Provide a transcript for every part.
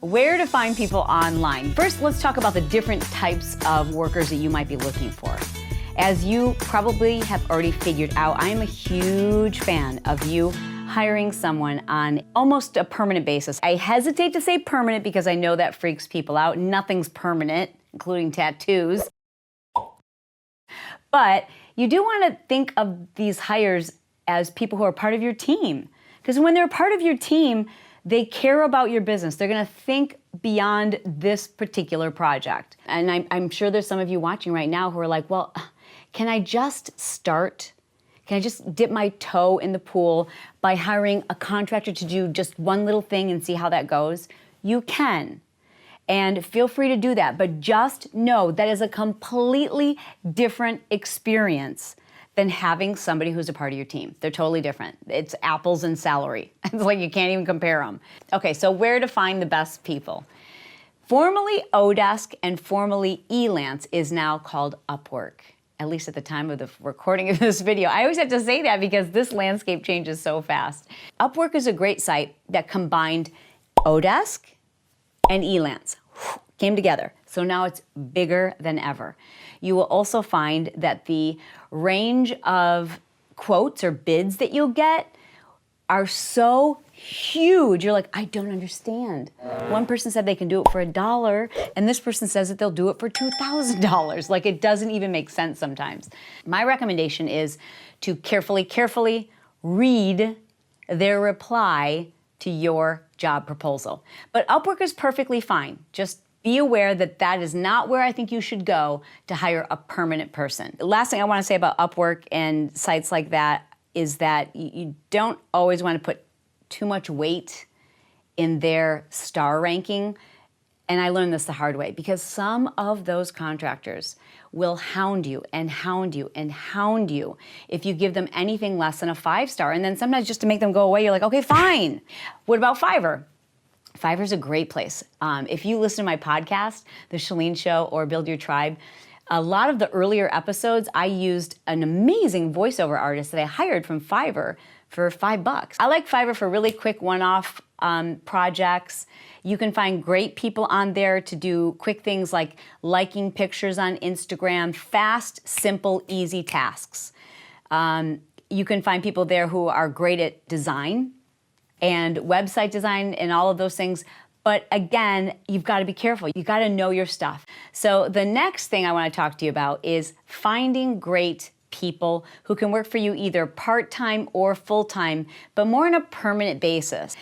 Where to find people online. First, let's talk about the different types of workers that you might be looking for. As you probably have already figured out, I am a huge fan of you hiring someone on almost a permanent basis. I hesitate to say permanent because I know that freaks people out. Nothing's permanent, including tattoos. But you do want to think of these hires as people who are part of your team. Because when they're part of your team, they care about your business. They're going to think beyond this particular project. And I'm sure there's some of you watching right now who are like, well, can I just start? Can I just dip my toe in the pool by hiring a contractor to do just one little thing and see how that goes? You can. And feel free to do that. But just know that is a completely different experience than having somebody who's a part of your team. They're totally different. It's apples and celery. It's like you can't even compare them. Okay, so where to find the best people? Formerly Odesk and formerly Elance is now called Upwork, at least at the time of the recording of this video. I always have to say that because this landscape changes so fast. Upwork is a great site that combined Odesk and Elance. Came together. So now it's bigger than ever. You will also find that the range of quotes or bids that you'll get are so huge. You're like, I don't understand. One person said they can do it for $1, and this person says that they'll do it for $2,000. Like, it doesn't even make sense sometimes. My recommendation is to carefully read their reply to your job proposal. But Upwork is perfectly fine. Just be aware that that is not where I think you should go to hire a permanent person. The last thing I want to say about Upwork and sites like that is that you don't always want to put too much weight in their star ranking. And I learned this the hard way because some of those contractors will hound you and hound you and hound you if you give them anything less than a 5-star. And then sometimes just to make them go away, you're like, okay, fine. What about Fiverr? Fiverr's a great place. If you listen to my podcast, The Chalene Show or Build Your Tribe, a lot of the earlier episodes, I used an amazing voiceover artist that I hired from Fiverr for $5. I like Fiverr for really quick one-off projects. You can find great people on there to do quick things like liking pictures on Instagram, fast, simple, easy tasks. You can find people there who are great at design and website design and all of those things. But again, you've got to be careful. You got to know your stuff. So the next thing I want to talk to you about is finding great people who can work for you either part-time or full-time, but more on a permanent basis.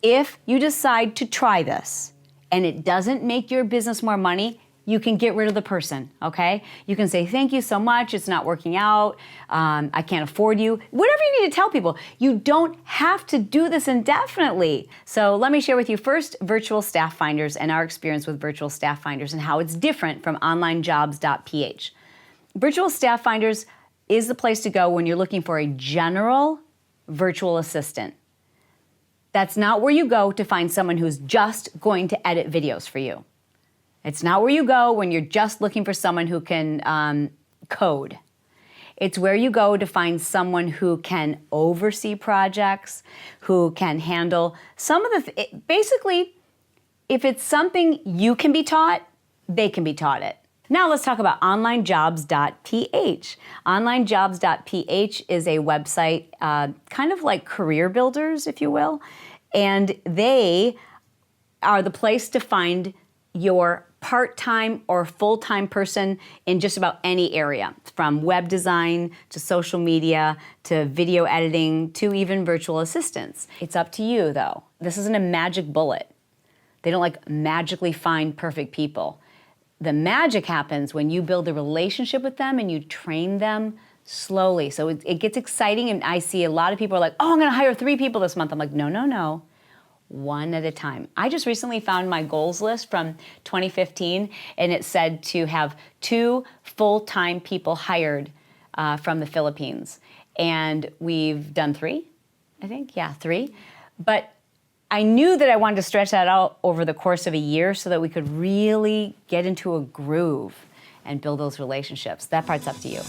If you decide to try this and it doesn't make your business more money, you can get rid of the person, okay? You can say, thank you so much, it's not working out, I can't afford you. Whatever you need to tell people. You don't have to do this indefinitely. So let me share with you first virtual staff finders and our experience with virtual staff finders and how it's different from onlinejobs.ph. Virtual staff finders is the place to go when you're looking for a general virtual assistant. That's not where you go to find someone who's just going to edit videos for you. It's not where you go when you're just looking for someone who can code. It's where you go to find someone who can oversee projects, who can handle some of the, basically, if it's something you can be taught, they can be taught it. Now let's talk about onlinejobs.ph. Onlinejobs.ph is a website kind of like Career Builders, if you will, and they are the place to find your part-time or full-time person in just about any area, from web design to social media to video editing to even virtual assistants. It's up to you though. This isn't a magic bullet. They don't like magically find perfect people. The magic happens when you build a relationship with them and you train them slowly. So it gets exciting, and I see a lot of people are like, oh, I'm gonna hire 3 people this month. I'm like, no. One at a time. I just recently found my goals list from 2015, and it said to have 2 full-time people hired from the Philippines. And we've done 3, I think, yeah, 3. But I knew that I wanted to stretch that out over the course of a year so that we could really get into a groove and build those relationships. That part's up to you.